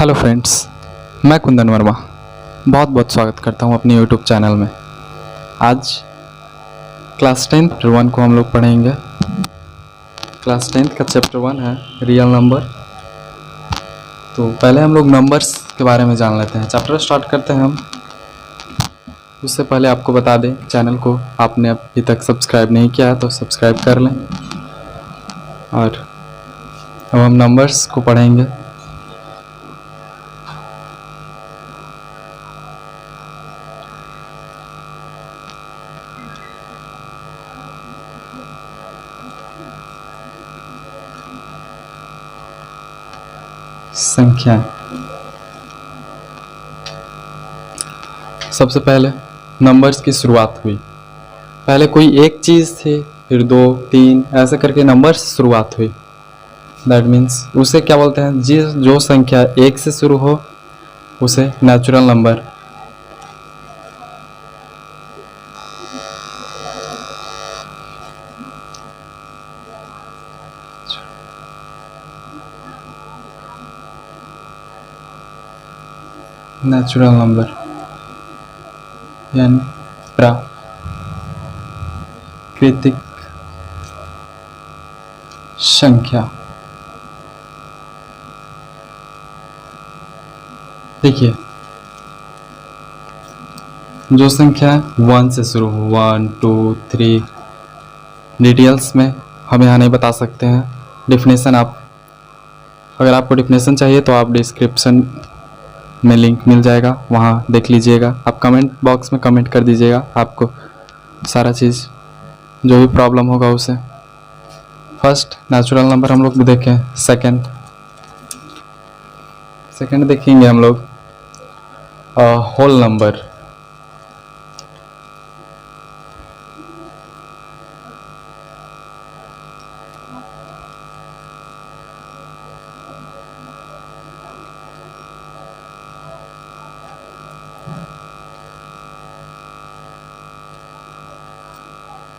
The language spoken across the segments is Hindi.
हेलो फ्रेंड्स, मैं कुंदन वर्मा बहुत बहुत स्वागत करता हूं अपने यूट्यूब चैनल में। आज क्लास 10 चैप्टर 1 को हम लोग पढ़ेंगे। क्लास 10 का चैप्टर 1 है रियल नंबर। तो पहले हम लोग नंबर्स के बारे में जान लेते हैं। चैप्टर स्टार्ट करते हैं हम। उससे पहले आपको बता दें, चैनल को आपने अभी तक सब्सक्राइब नहीं किया है तो सब्सक्राइब कर लें। और अब हम नंबर्स को पढ़ेंगे। संख्याएं। सबसे पहले नंबर्स की शुरुआत हुई। पहले कोई एक चीज़ थी, फिर 2, 3 ऐसे करके नंबर्स शुरुआत हुई। दैट मीन्स उसे क्या बोलते हैं, जो संख्या 1 से शुरू हो उसे नेचुरल नंबर। नेचुरल नंबर यानी प्राकृतिक संख्या। देखिए, जो संख्या 1 से शुरू हो, 1, 2, 3, डिटेल्स में हम यहाँ नहीं बता सकते हैं। डिफिनेशन अगर आपको डिफिनेशन चाहिए तो आप डिस्क्रिप्शन में लिंक मिल जाएगा, वहाँ देख लीजिएगा। आप कमेंट बॉक्स में कमेंट कर दीजिएगा, आपको सारा चीज़ जो भी प्रॉब्लम होगा उसे। फर्स्ट नेचुरल नंबर हम लोग देखें। सेकंड देखेंगे हम लोग होल नंबर।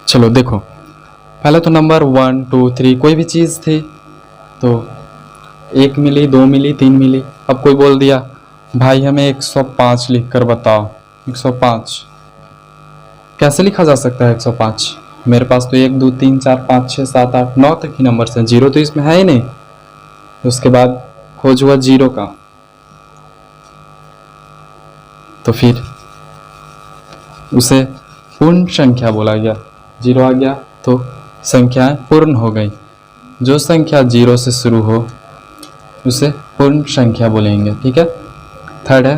चलो देखो, पहले तो नंबर 1, 2, 3 कोई भी चीज़ थी तो 1 मिली, 2 मिली, 3 मिली। अब कोई बोल दिया भाई हमें 105 लिख कर बताओ। 105 कैसे लिखा जा सकता है? 105 मेरे पास तो 1, 2, 3, 4, 5, 6, 7, 8, 9 तक ही नंबर हैं, जीरो तो इसमें है ही नहीं। उसके बाद खोज हुआ जीरो का, तो फिर उसे पूर्ण संख्या बोला गया। जीरो आ गया तो संख्याएं पूर्ण हो गई। जो संख्या 0 से शुरू हो उसे पूर्ण संख्या बोलेंगे। ठीक है। थर्ड है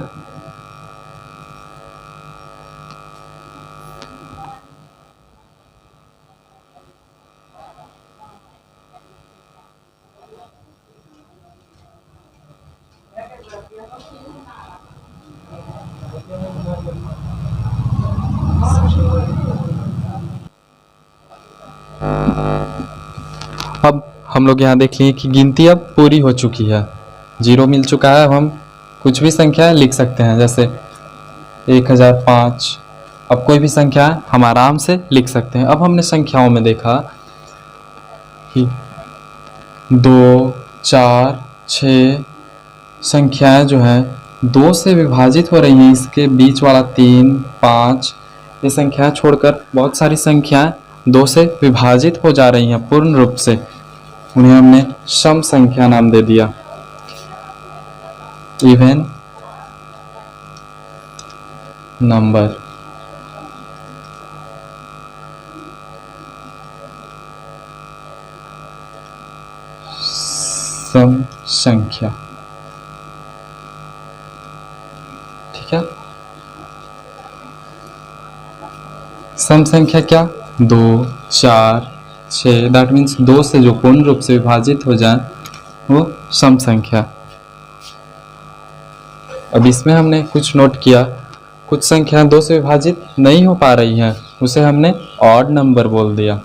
अब हम लोग यहाँ देख लिए कि गिनती अब पूरी हो चुकी है, 0 मिल चुका है। अब हम कुछ भी संख्या लिख सकते हैं, जैसे 1005। अब कोई भी संख्या हम आराम से लिख सकते हैं। अब हमने संख्याओं में देखा कि 2, 4, 6 संख्याएं जो हैं 2 से विभाजित हो रही हैं। इसके बीच वाला 3, 5 ये संख्याएं छोड़कर बहुत सारी संख्याएं 2 से विभाजित हो जा रही हैं पूर्ण रूप से। उन्हें हमने सम संख्या नाम दे दिया, इवन नंबर। सम संख्या। ठीक है। सम संख्या क्या? 2, 4, 6। दैट मीन्स 2 से जो पूर्ण रूप से विभाजित हो जाए वो सम संख्या। अब इसमें हमने कुछ नोट किया, कुछ संख्याएं 2 से विभाजित नहीं हो पा रही हैं, उसे हमने ऑड नंबर बोल दिया।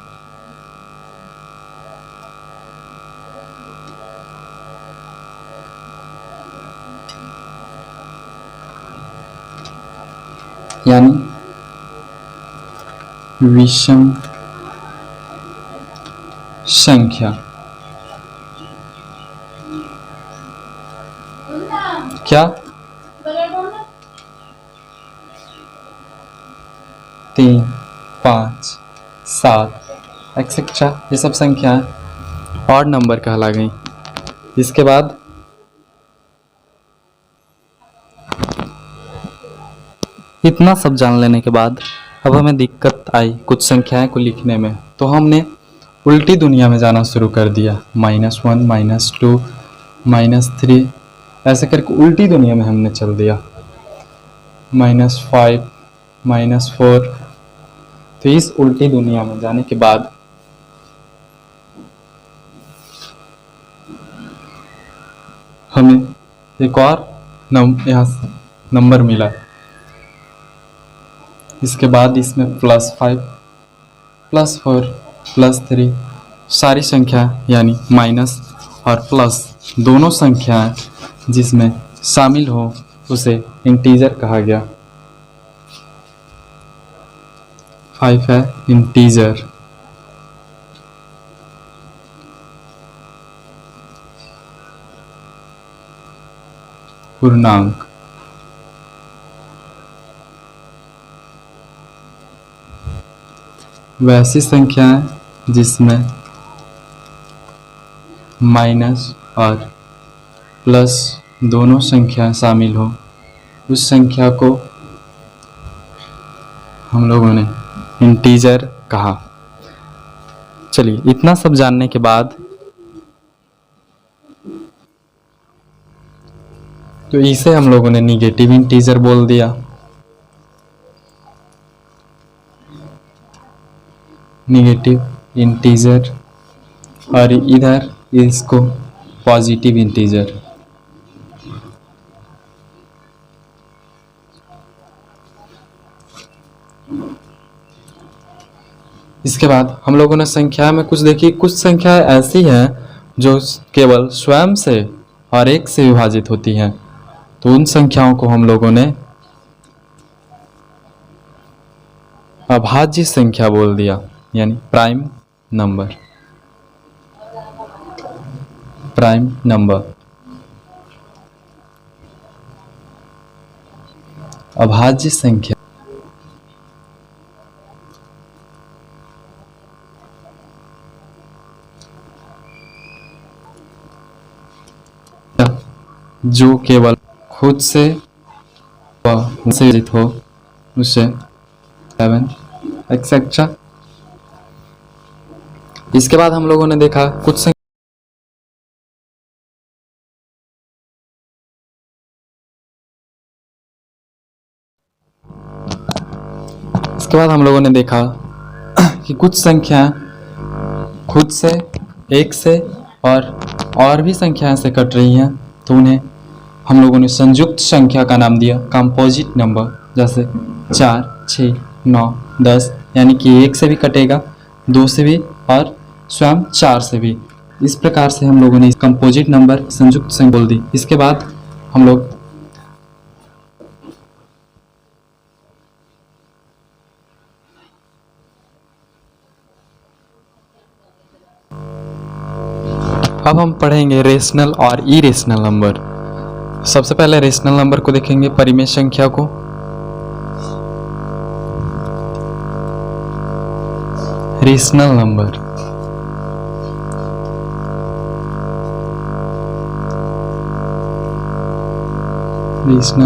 यानी विषम संख्या। क्या 3, 5, 7 एक्सेट्रा ये सब संख्याएं ऑड नंबर कहला गई। इसके बाद इतना सब जान लेने के बाद अब हमें दिक्कत आई कुछ संख्याएं को लिखने में, तो हमने उल्टी दुनिया में जाना शुरू कर दिया। -1, -2, -3 ऐसे करके उल्टी दुनिया में हमने चल दिया। -5, -4। तो इस उल्टी दुनिया में जाने के बाद हमें एक और यहाँ नंबर मिला। इसके बाद इसमें +5, +4, +3 सारी संख्या यानी माइनस और प्लस दोनों संख्याएं जिसमें शामिल हो उसे इंटीजर कहा गया। 5 है इंटीजर। पूर्णांक। वैसी संख्याएं जिसमें माइनस और प्लस दोनों संख्याएं शामिल हो उस संख्या को हम लोगों ने इंटीजर कहा। चलिए इतना सब जानने के बाद तो इसे हम लोगों ने निगेटिव इंटीजर बोल दिया। निगेटिव इंटीजर और इधर इसको पॉजिटिव इंटीजर। इसके बाद हम लोगों ने संख्या में कुछ देखी, कुछ संख्याएं ऐसी हैं जो केवल स्वयं से और एक से विभाजित होती हैं, तो उन संख्याओं को हम लोगों ने अभाज्य संख्या बोल दिया, यानी प्राइम नंबर। प्राइम नंबर अभाज्य संख्या जो केवल खुद से विभाजित हो उसे 7 एक्सेट्रा। इसके बाद हम लोगों ने देखा कुछ इसके बाद हम लोगों ने देखा कि कुछ संख्या खुद से, एक से और भी संख्याएं से कट रही हैं, तो उन्हें हम लोगों ने संयुक्त संख्या का नाम दिया, कंपोजिट नंबर। जैसे 4, 6, 9, 10 यानी कि 1 से भी कटेगा, 2 से भी और स्वयं 4 से भी। इस प्रकार से हम लोगों ने कंपोजिट नंबर संयुक्त संख्या बोल दी। इसके बाद हम लोग अब हम पढ़ेंगे रेशनल और इरेशनल नंबर। सबसे पहले रेशनल नंबर को देखेंगे, परिमेय संख्या को। रेशनल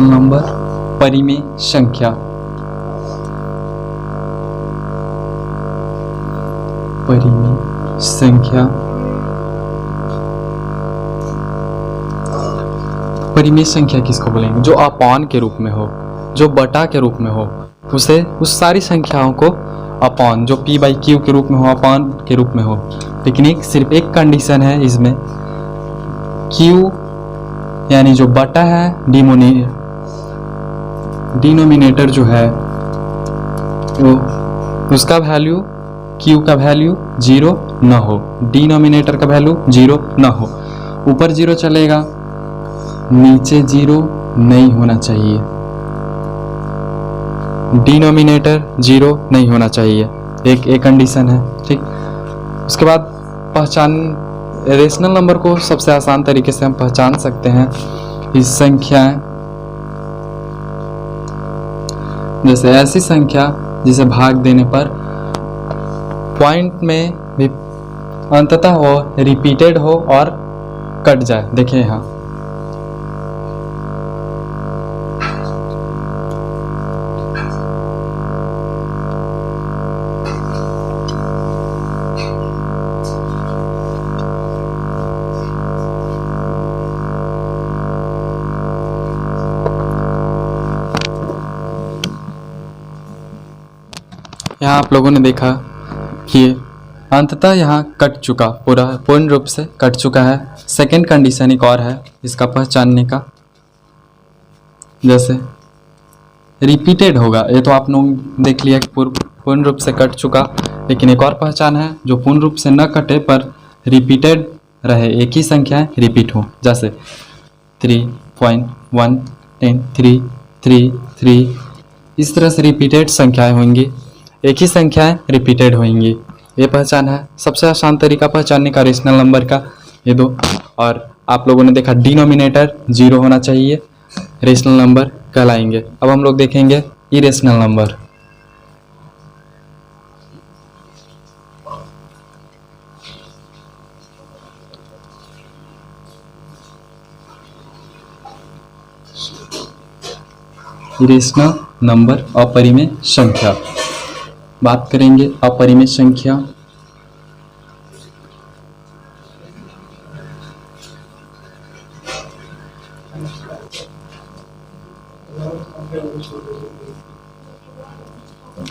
नंबर परिमेय संख्या। परिमेय संख्या परिमेय संख्या किसको बोलेंगे? जो अपान के रूप में हो, जो बटा के रूप में हो, उसे उस सारी संख्याओं को अपान, जो p/q के रूप में हो, अपान के रूप में हो। लेकिन एक सिर्फ एक कंडीशन है इसमें, q यानी जो बटा है, डिनोमिनेटर जो है वो उसका वैल्यू, q का वैल्यू 0 न हो, डिनोमिनेटर का वैल्यू 0 न हो। ऊपर 0 चलेगा, नीचे 0 नहीं होना चाहिए, डिनोमिनेटर 0 नहीं होना चाहिए। एक कंडीशन है, ठीक। उसके बाद पहचान, रेशनल नंबर को सबसे आसान तरीके से हम पहचान सकते हैं इस संख्याएं, जैसे ऐसी संख्या जिसे भाग देने पर पॉइंट में भी अंततः वो रिपीटेड हो और कट जाए। देखिए यहाँ आप लोगों ने देखा कि अंततः यहाँ कट चुका, पूर्ण रूप से कट चुका है। सेकंड कंडीशन एक और है इसका पहचानने का, जैसे रिपीटेड होगा। ये तो आप लोग देख लिया कि पूर्ण रूप से कट चुका, लेकिन एक और पहचान है जो पूर्ण रूप से न कटे पर रिपीटेड रहे, एक ही संख्याएं रिपीट हो, जैसे 3.1 10 3 3 3, इस तरह से रिपीटेड संख्याएं होंगी, एक ही संख्याएं रिपीटेड होंगी। ये पहचान है। सबसे आसान तरीका पहचानने का रेशनल नंबर का ये दो। और आप लोगों ने देखा डिनोमिनेटर 0 होना चाहिए, रेशनल नंबर कहलाएंगे। अब हम लोग देखेंगे इरेशनल नंबर। इरेशनल नंबर अपरिमेय संख्या। बात करेंगे अपरिमेय संख्या।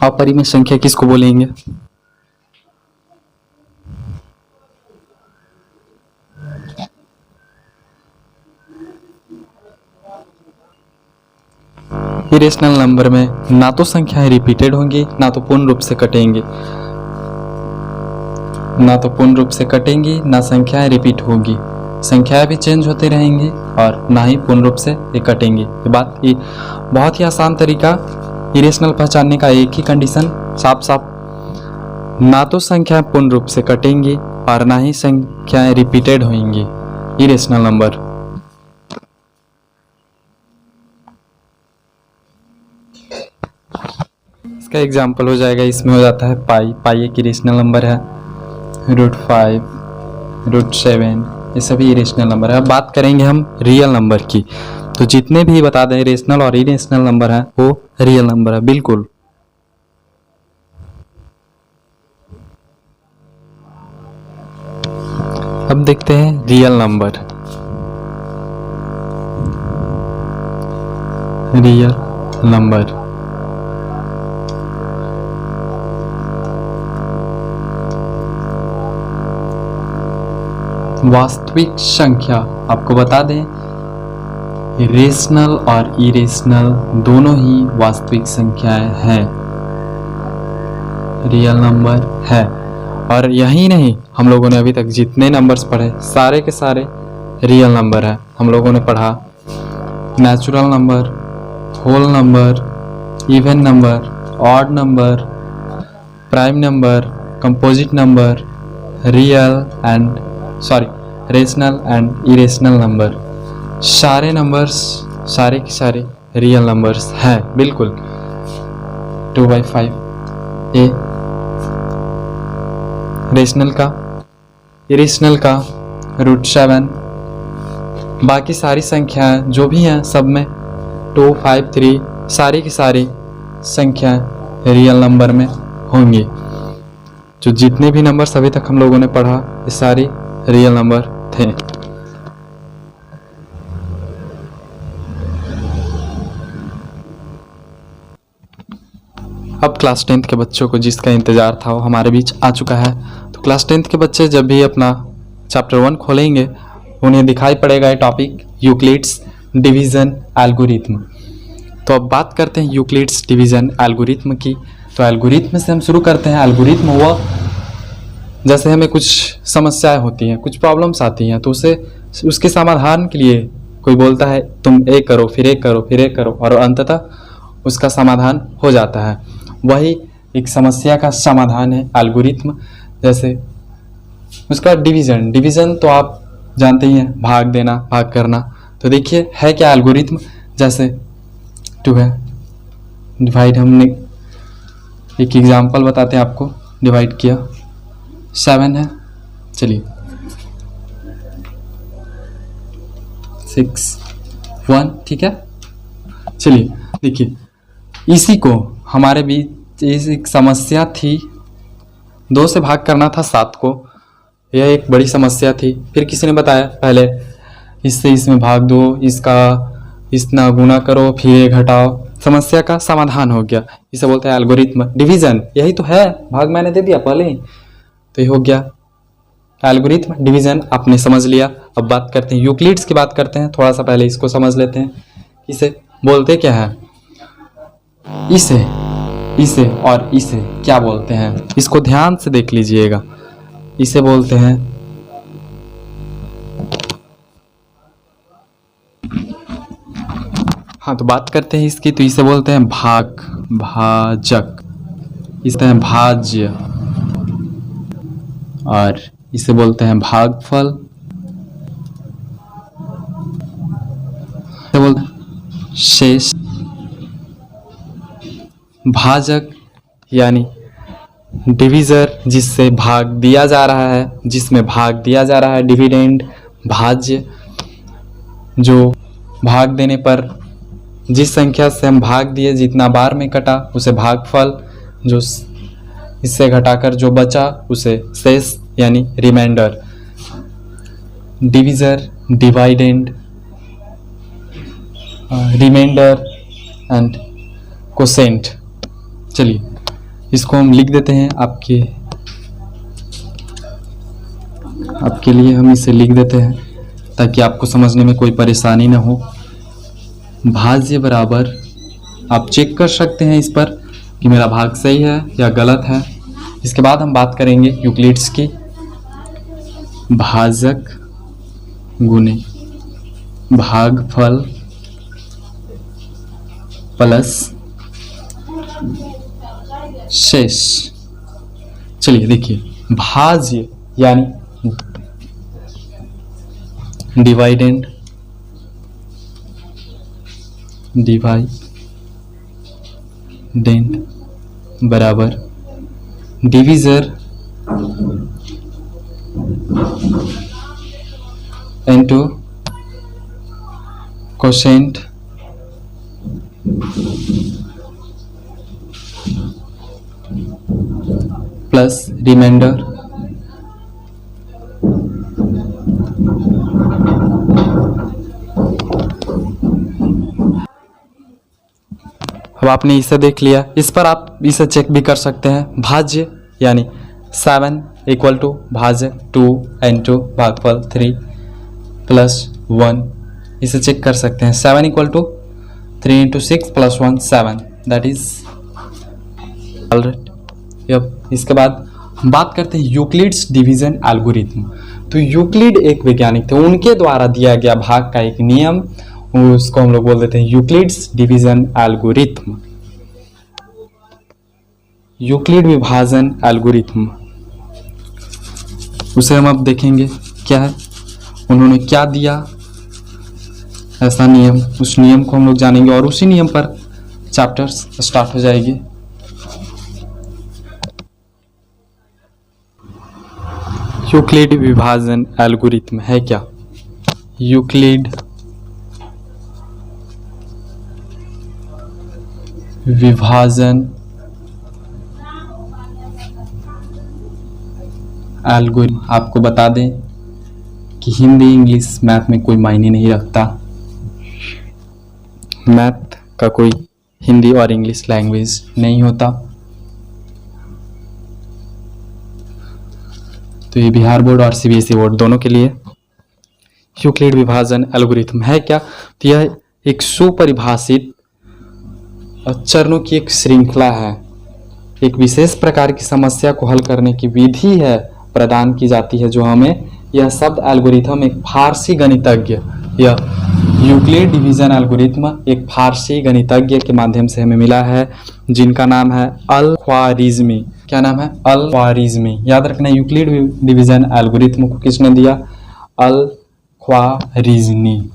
अपरिमेय संख्या किसको बोलेंगे? इरेशनल नंबर में ना तो संख्याएं रिपीटेड होंगी, ना तो पूर्ण रूप से कटेंगी, ना संख्याएं रिपीट होगी। संख्याएं भी चेंज होते रहेंगी और ना ही पूर्ण रूप से ये कटेंगी। ये बात की बहुत ही आसान तरीका इरेशनल पहचानने का, एक ही कंडीशन साफ साफ, ना तो संख्याएं पूर्ण रूप से कटेंगी और ना ही संख्याएं रिपीटेड होंगी। इरेशनल नंबर का एग्जाम्पल हो जाएगा, इसमें हो जाता है पाई एक इरेशनल नंबर है, √5 √7, ये सभी इरेशनल नंबर है। अब बात करेंगे हम रियल नंबर की। तो जितने भी बता दें रेशनल और इरेशनल नंबर है वो रियल नंबर है, बिल्कुल। अब देखते हैं रियल नंबर। रियल नंबर वास्तविक संख्या। आपको बता दें रेशनल और इरेशनल दोनों ही वास्तविक संख्याएं हैं, रियल नंबर है। और यही नहीं, हम लोगों ने अभी तक जितने नंबर्स पढ़े सारे के सारे रियल नंबर है। हम लोगों ने पढ़ा natural number, whole number, even number, odd number, prime number, composite number, rational and irrational number. सारे नंबर्स, सारे के सारे रियल नंबर्स हैं, बिल्कुल। 2/5 ए रेशनल का, इरेशनल का √7, बाकी सारी संख्याएं जो भी हैं सब में 2, 5, 3 सारी की सारी संख्याएं रियल नंबर में होंगी। जो जितने भी नंबर्स अभी तक हम लोगों ने पढ़ा ये सारी रियल नंबर थे। अब क्लास 10th के बच्चों को जिसका इंतज़ार था वो हमारे बीच आ चुका है। तो क्लास 10th के बच्चे जब भी अपना चैप्टर 1 खोलेंगे उन्हें दिखाई पड़ेगा ये टॉपिक यूक्लिड्स डिवीज़न एल्गोरिथम। तो अब बात करते हैं यूक्लिड्स डिवीज़न एल्गोरिथम की। तो एल्गोरिथम से हम शुरू करते हैं। एल्गोरिथम हुआ, जैसे हमें कुछ समस्याएं होती हैं, कुछ प्रॉब्लम्स आती हैं, तो उसके समाधान के लिए कोई बोलता है तुम ए करो, फिर ए करो, फिर ए करो, और अंततः उसका समाधान हो जाता है। वही एक समस्या का समाधान है एल्गोरिथम। जैसे उसका डिवीज़न तो आप जानते ही हैं, भाग देना, भाग करना। तो देखिए है क्या एल्गोरिथम, जैसे 2 है, डिवाइड हमने एक एग्जांपल बताते हैं आपको, डिवाइड किया 7 है, चलिए 6 1, ठीक है। चलिए देखिए इसी को हमारे बीच एक समस्या थी, 2 से भाग करना था 7 को, यह एक बड़ी समस्या थी। फिर किसी ने बताया पहले इससे इसमें भाग दो, इसका इतना गुना करो, फिर ये घटाओ, समस्या का समाधान हो गया। इसे बोलते हैं एल्गोरिथम डिवीजन। यही तो है, भाग मैंने दे दिया पहले ही, तो ये हो गया एल्गोरिथम डिवीजन, आपने समझ लिया। अब बात करते हैं यूक्लिड्स की, बात करते हैं। थोड़ा सा पहले इसको समझ लेते हैं, इसे बोलते क्या है, इसे और इसे क्या बोलते हैं, इसको ध्यान से देख लीजिएगा। इसे बोलते हैं हाँ, तो बात करते हैं इसकी, तो इसे बोलते हैं भाजक, इसे हैं भाज्य, और इसे बोलते हैं भागफल, इसे बोलते हैं शेष। भाजक यानी डिविजर, जिससे भाग दिया जा रहा है, जिसमें भाग दिया जा रहा है, डिविडेंड। भाज्य जो भाग देने पर जिस संख्या से हम भाग दिए, जितना बार में कटा उसे भागफल, जो इससे घटाकर जो बचा उसे शेष यानी remainder. Divisor, dividend, remainder and quotient. चलिए इसको हम लिख देते हैं आपके लिए हम इसे लिख देते हैं ताकि आपको समझने में कोई परेशानी ना हो। भाज्य बराबर, आप चेक कर सकते हैं इस पर कि मेरा भाग सही है या गलत है। इसके बाद हम बात करेंगे यूक्लिड्स की, भाजक गुने भागफल प्लस शेष। चलिए देखिए, भाज्य यानी डिवाइडेंड, बराबर divisor into quotient plus remainder. अब आपने इसे देख लिया, इस पर आप इसे चेक भी कर सकते हैं। भाज्य यानी 7 इक्वल टू भाज्य 2 इंटू भागफल 3 प्लस 1, इसे चेक कर सकते हैं। 7 equal to 3 into 6 plus 1 7, that is alright. अब इसके बाद बात करते हैं यूक्लिड्स डिवीजन एल्गोरिथम। तो यूक्लिड एक वैज्ञानिक थे, उनके द्वारा दिया गया भाग का एक नियम, उसको हम लोग बोल देते हैं यूक्लिड्स डिवीजन एल्गोरिथम, यूक्लिड विभाजन एल्गोरिथम। उसे हम अब देखेंगे क्या है, उन्होंने क्या दिया ऐसा नियम, उस नियम को हम लोग जानेंगे और उसी नियम पर चैप्टर्स स्टार्ट हो जाएगी। यूक्लिड विभाजन एल्गोरिथम है क्या? यूक्लिड विभाजन एल्गोरिथम, आपको बता दें कि हिंदी इंग्लिश मैथ में कोई मायने नहीं रखता, मैथ का कोई हिंदी और इंग्लिश लैंग्वेज नहीं होता। तो ये बिहार बोर्ड और सीबीएसई बोर्ड दोनों के लिए यूक्लिड विभाजन एल्गोरिथम है क्या? तो यह एक सुपरिभाषित चरणों की एक श्रृंखला है, एक विशेष प्रकार की समस्या को हल करने की विधि है प्रदान की जाती है, जो हमें यह शब्द एल्गोरिथम एक फारसी गणितज्ञ, यह यूक्लिड डिवीजन एल्गोरिथम एक फारसी गणितज्ञ के माध्यम से हमें मिला है, जिनका नाम है अल-ख्वारिज़मी। क्या नाम है? अल-ख्वारिज़मी। याद रखना, यूक्लिड डिवीजन एल्गोरिथम को किसने दिया? अल-ख्वारिज़मी।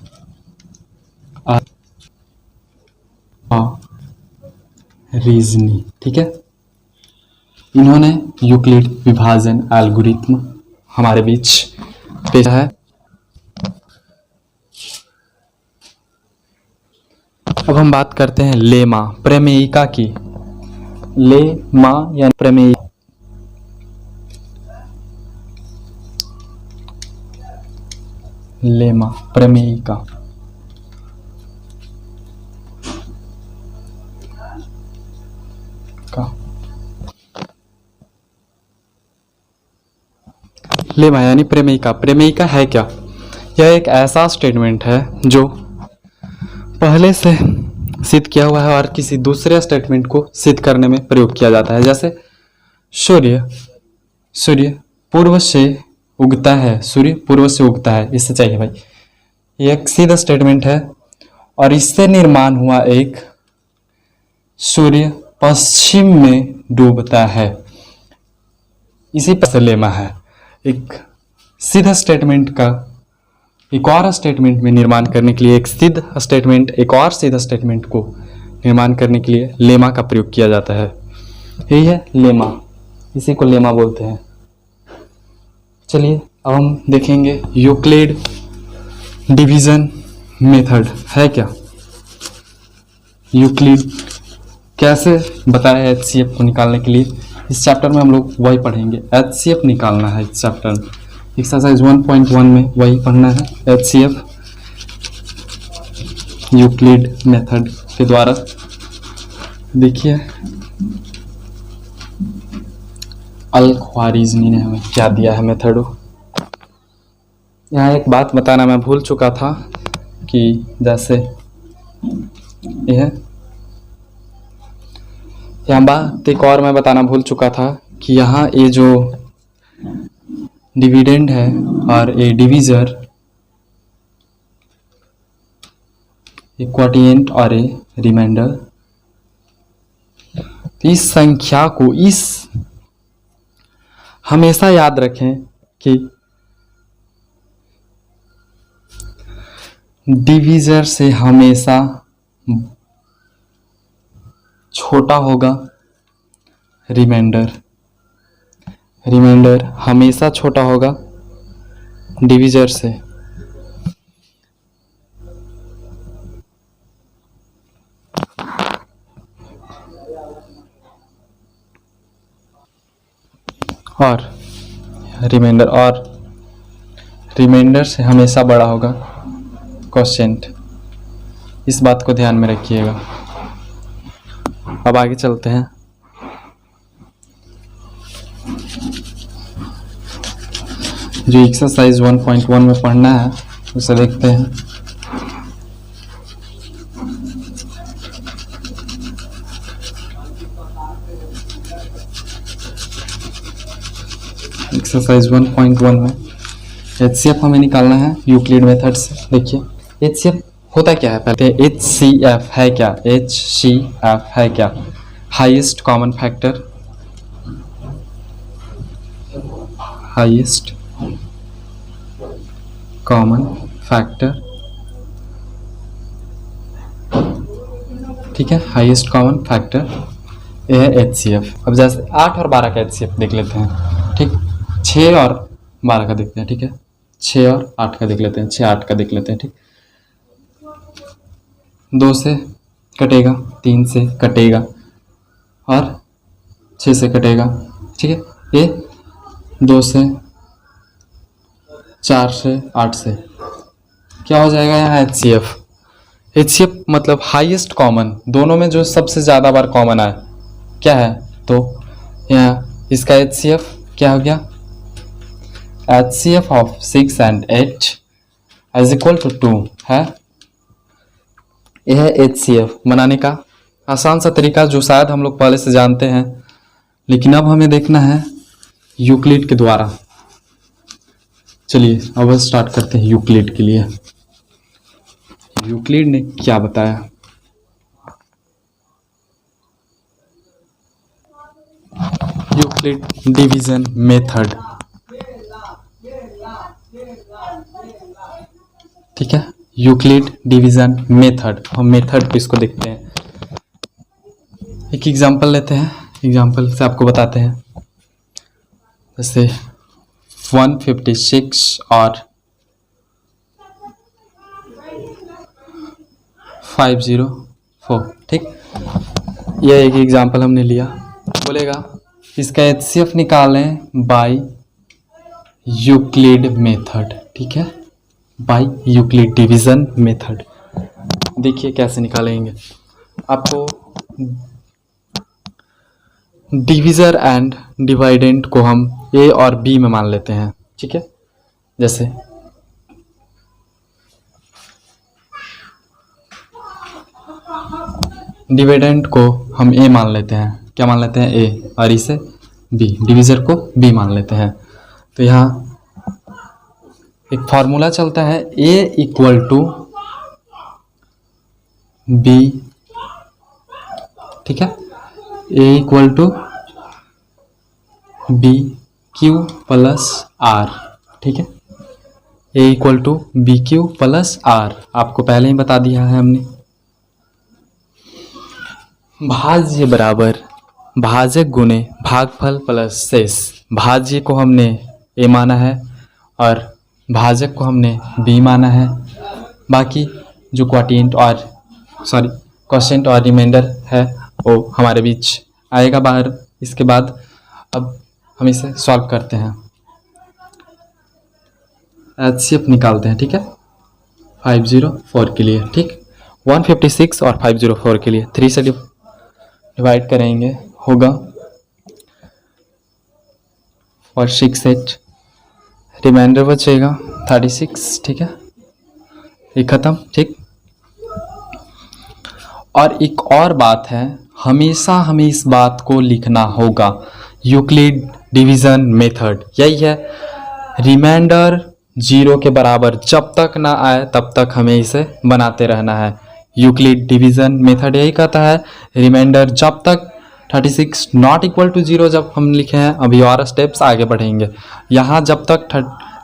रीजनी, ठीक है। इन्होंने यूक्लिड विभाजन एल्गोरिथ्म हमारे बीच पेश है। अब हम बात करते हैं लेमा प्रमेयिका की। लेमा या प्रमेय, लेमा प्रमेयिका का लेमा यानी प्रमेयिका। प्रमेयिका है क्या? यह एक ऐसा स्टेटमेंट है जो पहले से सिद्ध किया हुआ है और किसी दूसरे स्टेटमेंट को सिद्ध करने में प्रयोग किया जाता है। जैसे सूर्य सूर्य पूर्व से उगता है, सूर्य पूर्व से उगता है, इससे चाहिए भाई। ये एक सीधा स्टेटमेंट है और इससे निर्माण हुआ एक सूर्य पश्चिम में डूबता है, इसी पर से लेमा है। एक सीधा स्टेटमेंट का एक और स्टेटमेंट में निर्माण करने के लिए, एक सिद्ध स्टेटमेंट एक और सीधा स्टेटमेंट को निर्माण करने के लिए लेमा का प्रयोग किया जाता है। यही है लेमा, इसी को लेमा बोलते हैं। चलिए अब हम देखेंगे यूक्लिड डिवीजन मेथड है क्या। यूक्लिड कैसे बताया HCF को निकालने के लिए, इस चैप्टर में हम लोग वही पढ़ेंगे। HCF निकालना है इस चैप्टर में, एक्सरसाइज 1.1 में वही पढ़ना है। HCF यूक्लिड मेथड के द्वारा। देखिए अल-ख्वारिज़मी ने हमें क्या दिया है मेथड। यहाँ एक बात बताना मैं भूल चुका था कि जैसे यह यहाँ बात एक और मैं बताना भूल चुका था कि यहाँ ये जो डिविडेंड है और ये डिवीजर, ये क्वोटिएंट और ये रिमाइंडर, इस संख्या को इस हमेशा याद रखें कि डिवीजर से हमेशा छोटा होगा रिमाइंडर, रिमाइंडर हमेशा छोटा होगा डिवीजर से। और रिमाइंडर से हमेशा बड़ा होगा क्वोशिएंट। इस बात को ध्यान में रखिएगा। अब आगे चलते हैं। जो एक्सरसाइज 1.1 में पढ़ना है उसे देखते हैं। एक्सरसाइज 1.1 में HCF हमें निकालना है यूक्लिड मेथड से। देखिए HCF होता क्या है, पहले HCF है क्या। HCF है क्या? Highest common factor, highest common factor, ठीक है, हाईएस्ट कॉमन फैक्टर, यह है HCF। अब जैसे 8 और 12 का HCF देख लेते हैं, ठीक। 6 और 12 का देखते हैं, ठीक है। 6 और 8 का देख लेते हैं, 6 8 का देख लेते हैं, ठीक। 2 से कटेगा, 3 से कटेगा और 6 से कटेगा, ठीक है। ये 2 से, 4 से, 8 से क्या हो जाएगा यहाँ HCF। HCF मतलब हाईएस्ट कॉमन, दोनों में जो सबसे ज़्यादा बार कॉमन आए क्या है, तो यहाँ इसका HCF क्या हो गया, HCF of 6 and 8 is equal to 2 है। यह है HCF बनाने का आसान सा तरीका जो शायद हम लोग पहले से जानते हैं, लेकिन अब हमें देखना है यूक्लिड के द्वारा। चलिए अब स्टार्ट करते हैं यूक्लिड के लिए। यूक्लिड ने क्या बताया। यूक्लिड डिवीजन मेथड, ठीक है। यूक्लिड डिवीजन मेथड, हम मेथड पे इसको देखते हैं। एक एग्जांपल लेते हैं, एग्जांपल से आपको बताते हैं। जैसे 156 और 504, ठीक। यह एक एग्जांपल हमने लिया। बोलेगा इसका HCF निकालें बाय यूक्लिड मेथड, ठीक है, बाय यूक्लिड डिवीजन मेथड। देखिए कैसे निकालेंगे। आपको डिविजर एंड डिवाइडेंट को हम A और B में मान लेते हैं, ठीक है। जैसे डिविडेंट को हम A मान लेते हैं, क्या मान लेते हैं A, और इसे B, डिविजर को B मान लेते हैं। तो यहाँ एक फॉर्मूला चलता है A इक्वल टू B, ठीक है, A equal to B Q plus R, ठीक है, A equal to B Q plus R. आपको पहले ही बता दिया है हमने। भाज्य बराबर भाजक गुणे भागफल प्लस शेष। भाज्य को हमने A माना है और भाजक को हमने B माना है। बाकी जो क्वोशिएंट और रिमाइंडर है वो हमारे बीच आएगा बाहर। इसके बाद अब हम इसे सॉल्व करते हैं, HCF निकालते हैं, ठीक है, 504 के लिए, ठीक। 156 और 504 के लिए 3 से डिवाइड करेंगे, होगा और 6 8, रिमाइंडर बचेगा 36, ठीक है, ये खत्म, ठीक। और एक और बात है, हमेशा हमें इस बात को लिखना होगा, यूक्लिड डिवीजन मेथड यही है। रिमाइंडर 0 के बराबर जब तक ना आए तब तक हमें इसे बनाते रहना है। यूक्लिड डिवीजन मेथड यही कहता है, रिमाइंडर जब तक 36 नॉट इक्वल टू 0 जब हम लिखे हैं, अभी और स्टेप्स आगे बढ़ेंगे, यहाँ जब तक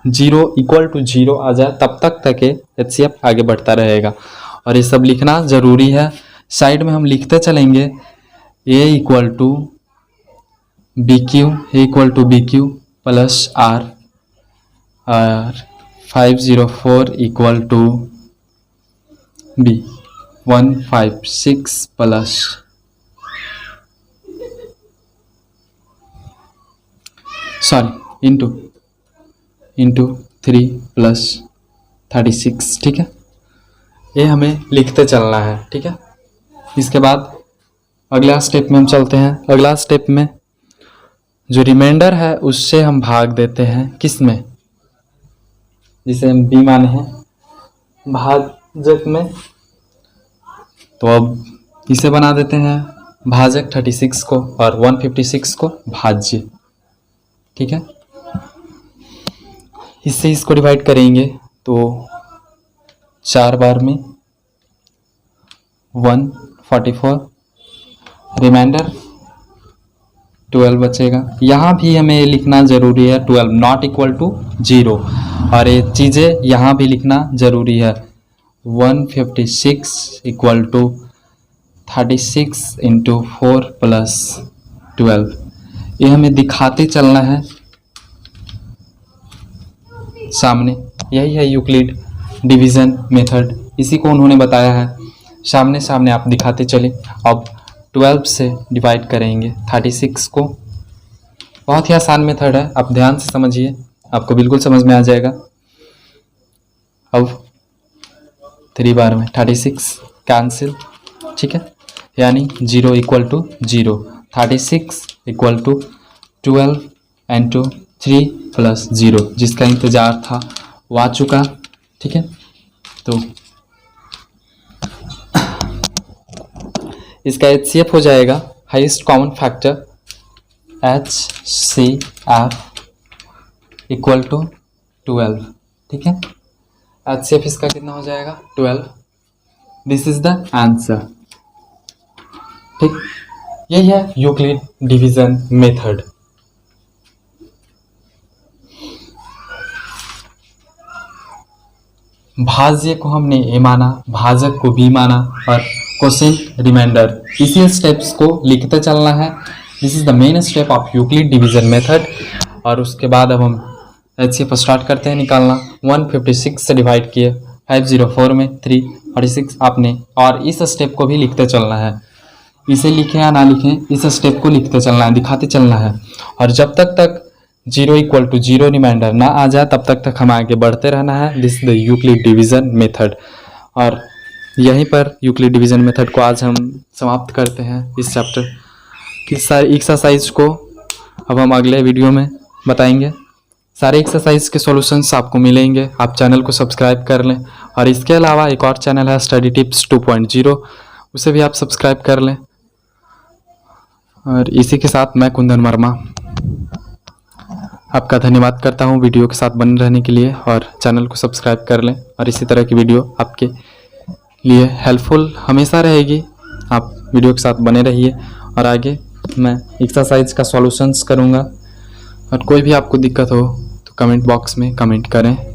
0 इक्वल टू 0 आ जाए तब तक के HCF आगे बढ़ता रहेगा। और ये सब लिखना ज़रूरी है। साइड में हम लिखते चलेंगे A equal to B Q, A equal to B Q plus R, और 504 equal to B, 156 plus into 3 plus 36, ठीक है। ये हमें लिखते चलना है, ठीक है। इसके बाद अगला स्टेप में हम चलते हैं। अगला स्टेप में जो रिमाइंडर है उससे हम भाग देते हैं, किस में, जिसे हम B माने हैं, भाजक में। तो अब इसे बना देते हैं भाजक 36 को और 156 को भाज्य, ठीक है। इससे इसको डिवाइड करेंगे तो 4 बार में 144, रिमाइंडर 12 बचेगा। यहाँ भी हमें लिखना ज़रूरी है 12 नॉट इक्वल टू 0, और ये चीज़ें यहाँ भी लिखना ज़रूरी है। 156 इक्वल टू 36 इंटू 4 प्लस 12, ये हमें दिखाते चलना है सामने। यही है यूक्लिड डिवीज़न मेथड, इसी को उन्होंने बताया है। सामने सामने आप दिखाते चले। अब 12 से डिवाइड करेंगे 36 को। बहुत ही आसान मेथड है, आप ध्यान से समझिए, आपको बिल्कुल समझ में आ जाएगा। अब 3 बार में 36 कैंसिल, ठीक है, यानी 0 equal to 0, 36 equal to 12 into 3 plus 0, जिसका इंतज़ार था वो आ चुका, ठीक है। तो इसका HCF हो जाएगा highest common factor HCF equal to 12, ठीक है। HCF इसका कितना हो जाएगा 12। दिस इज द आंसर, ठीक। यही है यूक्लिड डिवीजन मेथड। भाज्य को हमने A माना, भाजक को B माना और क्वोशिएंट रिमाइंडर। इसी स्टेप्स को लिखते चलना है। This is the main step of Euclid division method. और उसके बाद अब हम HCF स्टार्ट करते हैं निकालना। 156 से डिवाइड किए 504 में 346 आपने, और इस स्टेप को भी लिखते चलना है। इसे लिखें या ना लिखें, इस स्टेप को लिखते चलना है, दिखाते चलना है। और जब तक 0 इक्वल टू 0 रिमाइंडर ना आ जाए तब तक हम आगे बढ़ते रहना है। This the Euclid division method. और यहीं पर यूक्लिड डिवीजन मेथड को आज हम समाप्त करते हैं इस चैप्टर की सारी एक्सरसाइज को। अब हम अगले वीडियो में बताएंगे। सारे एक्सरसाइज के सॉल्यूशंस आपको मिलेंगे। आप चैनल को सब्सक्राइब कर लें। और इसके अलावा एक और चैनल है स्टडी टिप्स 2.0, उसे भी आप सब्सक्राइब कर लें। और इसी के साथ मैं कुंदन वर्मा आपका धन्यवाद करता हूं वीडियो के साथ बने रहने के लिए। और चैनल को सब्सक्राइब कर लें। और इसी तरह की वीडियो आपके लिए हेल्पफुल हमेशा रहेगी। आप वीडियो के साथ बने रहिए। और आगे मैं एक्सरसाइज का सॉल्यूशंस करूंगा। और कोई भी आपको दिक्कत हो तो कमेंट बॉक्स में कमेंट करें।